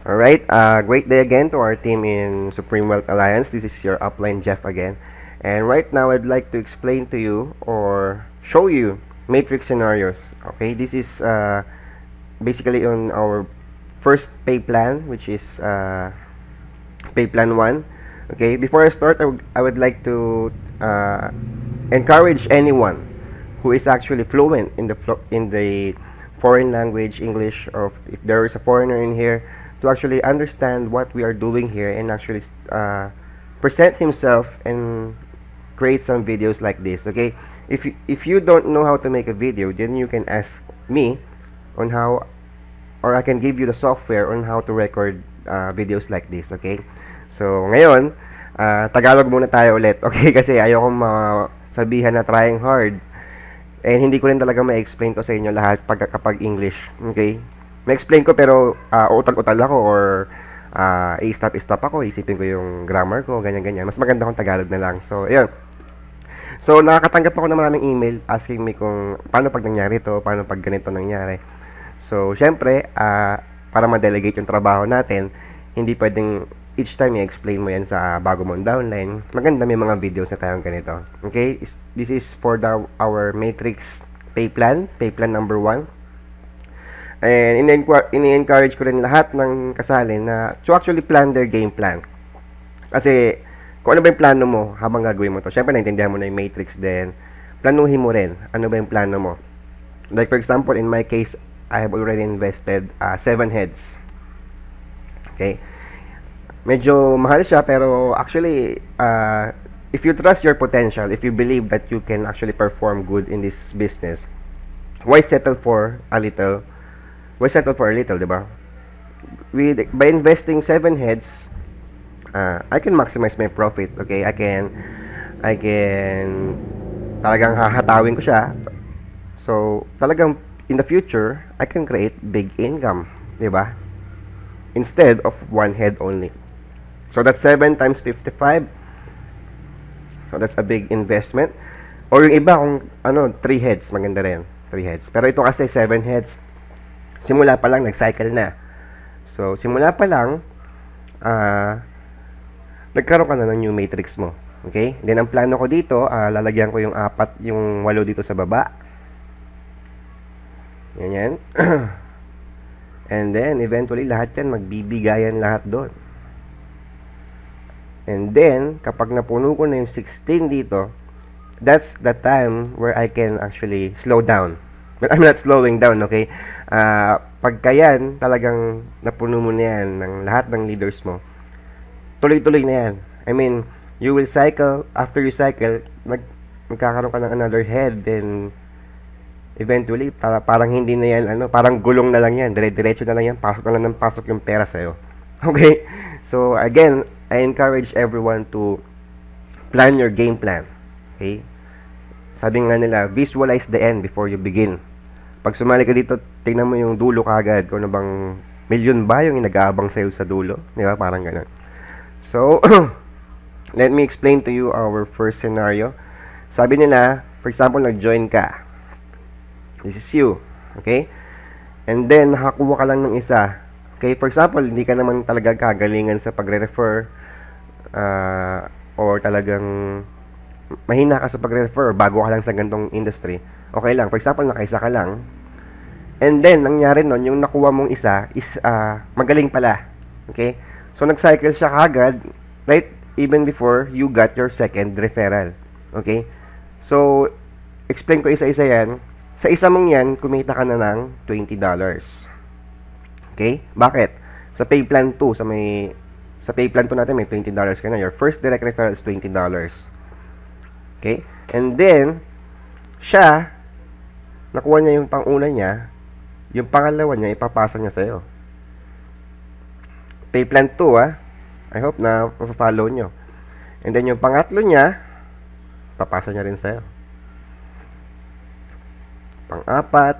Alright, great day again to our team in Supreme Wealth Alliance. This is your upline Jeff again. And right now, I'd like to explain to you or show you matrix scenarios. Okay, this is basically on our first pay plan, which is pay plan 1. Okay, before I start, I would like to encourage anyone who is actually fluent in the foreign language, English, or if there is a foreigner in here, to actually understand what we are doing here and actually present himself and create some videos like this. Okay, if you don't know how to make a video, then you can ask me on how, or I can give you the software on how to record videos like this. Okay, so ngayon Tagalog muna tayo ulit. Okay, kasi ayoko sabihan na trying hard. And hindi ko rin talaga ma-explain to sa inyo lahat kapag English. Okay? Ma-explain ko pero utal-utal ako or i-stop ako. Isipin ko yung grammar ko, ganyan-ganyan. Mas maganda kung Tagalog na lang. So, ayun. So, nakakatanggap ako ng maraming email asking me kung paano pag nangyari to, paano pag ganito nangyari. So, syempre, para ma-delegate yung trabaho natin, hindi pwedeng each time i-explain mo yan sa bago mong downline. Maganda may mga videos na tayong ganito. Okay? This is for our matrix pay plan number 1. And ini-encourage ko rin lahat ng kasali na to actually plan their game plan. Kasi kung ano ba yung plano mo habang gagawin mo to. Syempre, naintindihan mo na yung matrix din. Planuhin mo rin. Ano ba yung plano mo? Like for example, in my case, I have already invested 7 heads. Okay? Medyo mahal siya pero actually if you trust your potential, if you believe that you can actually perform good in this business, why settle for a little? Why settle for a little, 'di ba? By investing 7 heads, I can maximize my profit. Okay, I can talagang hahatawin ko siya. So, talagang in the future, I can create big income, 'di ba? Instead of 1 head only. So that's 7 times 55. So that's a big investment. Or yung iba kung 3 heads, maganda rin. 3 heads. Pero ito kasi 7 heads. Simula pa lang nag-cycle na. So simula pa lang nagkaroon ka na ng new matrix mo. Okay? Then ang plano ko dito, lalagyan ko yung 8 dito sa baba. Yan. And then eventually lahat yan magbibigayan lahat doon. And then, kapag napuno ko na yung 16 dito, that's the time where I can actually slow down. But I'm not slowing down, okay? Pagka yan, talagang napuno mo na yan ng lahat ng leaders mo, tuloy-tuloy na yan. I mean, you will cycle, after you cycle, magkakaroon ka ng another head, then eventually, parang hindi na yan, parang gulong na lang yan, dire-diretso na lang yan, pasok na lang ng pasok yung pera sa'yo. Okay? So, again, I encourage everyone to plan your game plan. Okay? Sabi nga nila, visualize the end before you begin. Pag sumali ka dito, tingnan mo yung dulo kagad. Kung ano bang milyon ba yung nag-aabang sa'yo sa dulo. Di ba? Parang ganun. So, let me explain to you our first scenario. Sabi nila, for example, nag-join ka. This is you. Okay? And then, nakakuha ka lang ng isa. Okay? For example, hindi ka naman talaga kagalingan sa pagre-refer or talagang mahina ka sa pagre-refer, bago ka lang sa ganitong industry, okay lang. For example, nakaisa ka lang, and then, nangyari nun, yung nakuha mong isa is magaling pala. Okay? So, nag-cycle siya kagad, right? Even before you got your second referral. Okay? So, explain ko isa-isa yan. Sa isa mong yan, kumita ka na ng $20. Okay? Bakit? Sa pay plan 2, sa pay plan 2 natin may $20 ka na. Your first direct referral is $20. Okay? And then, siya, nakuha niya yung pang-una niya, yung pangalawa niya, ipapasa niya sa'yo. Pay plan 2, I hope na follow nyo. And then, yung pangatlo niya, papasa niya rin sa'yo. Pang-4,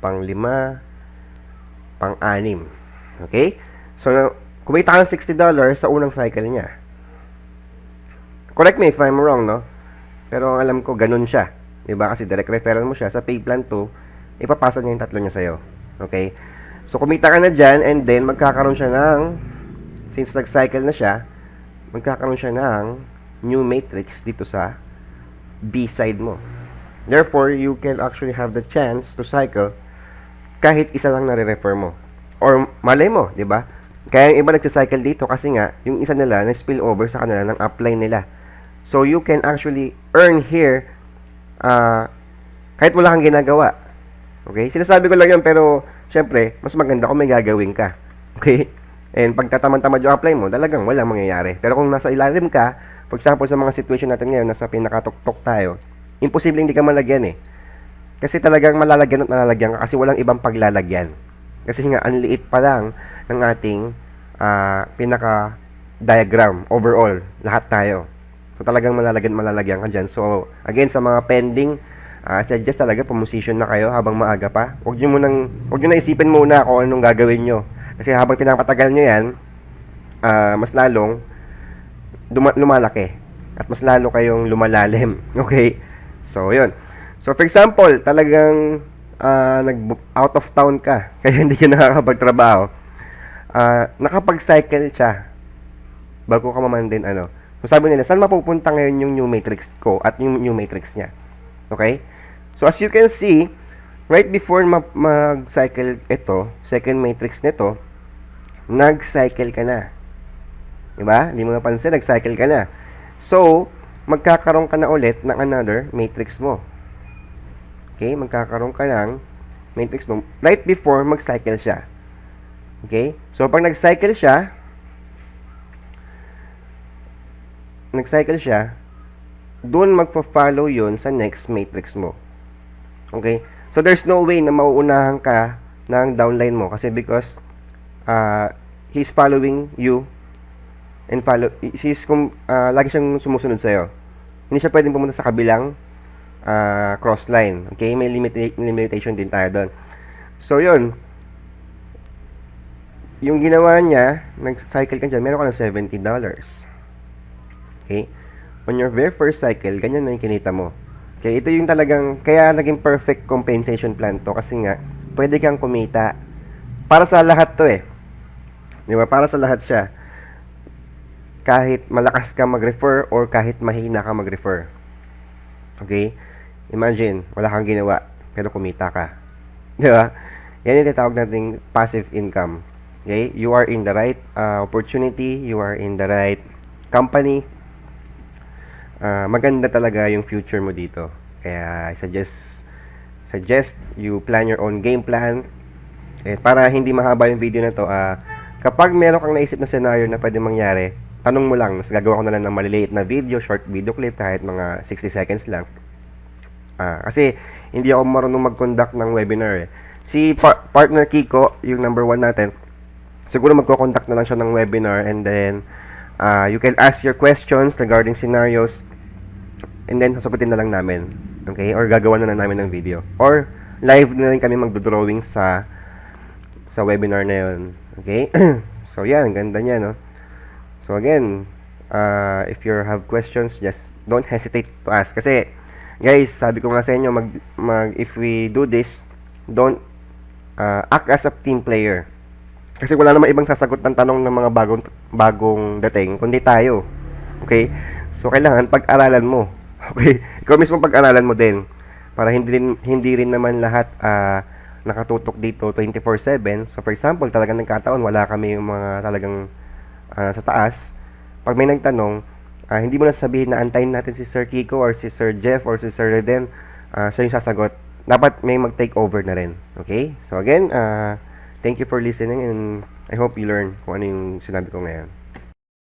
pang-5, pang-6. Okay? So, kumita ka ng $60 sa unang cycle niya. Correct me if I'm wrong, no? Pero ang alam ko, ganun siya. Diba? Kasi direct referral mo siya sa pay plan 2, ipapasa niya yung tatlo niya sa'yo. Okay? So, kumita ka na dyan, and then, magkakaroon siya ng, since nag-cycle na siya, magkakaroon siya ng new matrix dito sa B side mo. Therefore, you can actually have the chance to cycle kahit isa lang nare-refer mo. Or, malay mo, di ba? Kaya yung iba nagsicycle dito kasi nga, yung isa nila na-spill over sa kanila ng upline nila. So, you can actually earn here kahit wala kang ginagawa. Okay? Sinasabi ko lang yan, pero syempre, mas maganda kung may gagawin ka. Okay? And pag tatamad-tamad yung apply mo, talagang walang mangyayari. Pero kung nasa ilalim ka, for example, sa mga situation natin ngayon, nasa pinakatuktok tayo, imposible hindi ka malagyan eh. Kasi talagang malalagyan at malalagyan ka kasi walang ibang paglalagyan. Kasi nga, ang liit pa lang ng ating pinaka-diagram overall. Lahat tayo. So, talagang malalagyan ka dyan. So, again, sa mga pending, suggest talaga pumusisyon na kayo habang maaga pa. Huwag nyo na isipin muna kung anong gagawin nyo. Kasi habang pinapatagal nyo yan, mas lalong lumalaki. At mas lalo kayong lumalalim. Okay? So, yun. So, for example, talagang nag-out of town ka. Kaya hindi ka nakakapagtrabaho. Nakapag-cycle siya. Bago ka maman din, So, sabi nila, saan mapupunta ngayon yung new matrix ko at yung new matrix niya? Okay? So, as you can see, right before mag-cycle ito, second matrix nito, nag-cycle ka na. Diba? Hindi mo napansin, nag-cycle ka na. So, magkakaroon ka na ulit ng another matrix mo. Okay? Magkakaroon ka ng matrix mo right before mag-cycle siya. Okay? So, pag nag-cycle siya, doon magpa-follow yun sa next matrix mo. Okay? So, there's no way na mauunahan ka ng downline mo kasi because he's following you and lagi siyang sumusunod sa'yo. Hindi siya pwedeng pumunta sa kabilang cross line. Okay? May limitation din tayo doon. So, yun. Yung ginawa niya, nag-cycle ka dyan, meron ka ng $70. Okay? On your very first cycle, ganyan na yung kinita mo. Okay, ito yung talagang, kaya naging perfect compensation plan to kasi nga, pwede kang kumita. Para sa lahat to eh. Di ba? Para sa lahat siya. Kahit malakas ka mag-refer or kahit mahina ka mag-refer. Okay? Imagine, wala kang ginawa, pero kumita ka. Di ba? Yan yung tinatawag nating passive income. Okay? You are in the right opportunity, you are in the right company. Maganda talaga yung future mo dito. Kaya I suggest you plan your own game plan. Para hindi mahaba yung video na to, kapag meron kang naisip na scenario na pwede mangyari, tanong mo lang. Mas gagawa ko na lang ng maliliit na video, short video clip, kahit mga 60 seconds lang. Kasi hindi ako marunong mag-conduct ng webinar eh. Si partner Kiko, yung number 1 natin, siguro magko-conduct na lang siya ng webinar, and then you can ask your questions regarding scenarios, and then sasagutin na lang namin. Okay? Or gagawa na lang namin ng video. Or live na rin kami magdo-drawing sa webinar na yun. Okay? So, yan. Ganda niya, no? So, again, if you have questions, just don't hesitate to ask. Kasi, guys, sabi ko nga sa inyo, if we do this, don't act as a team player. Kasi wala namang ibang sasagot ng tanong ng mga bagong dating, kundi tayo. Okay? So, kailangan pag-aralan mo. Okay? Ikaw mismo pag-aralan mo din. Para hindi rin naman lahat nakatutok dito 24/7. So, for example, talagang nagkataon, wala kami yung mga talagang sa taas. Pag may nagtanong, hindi mo na sabihin na antayin natin si Sir Kiko or si Sir Jeff or si Sir Reden. Siya yung sasagot. Dapat may mag-take over na rin. Okay? So, again, thank you for listening, and I hope you learn kung ano yung sinabi ko ngayon.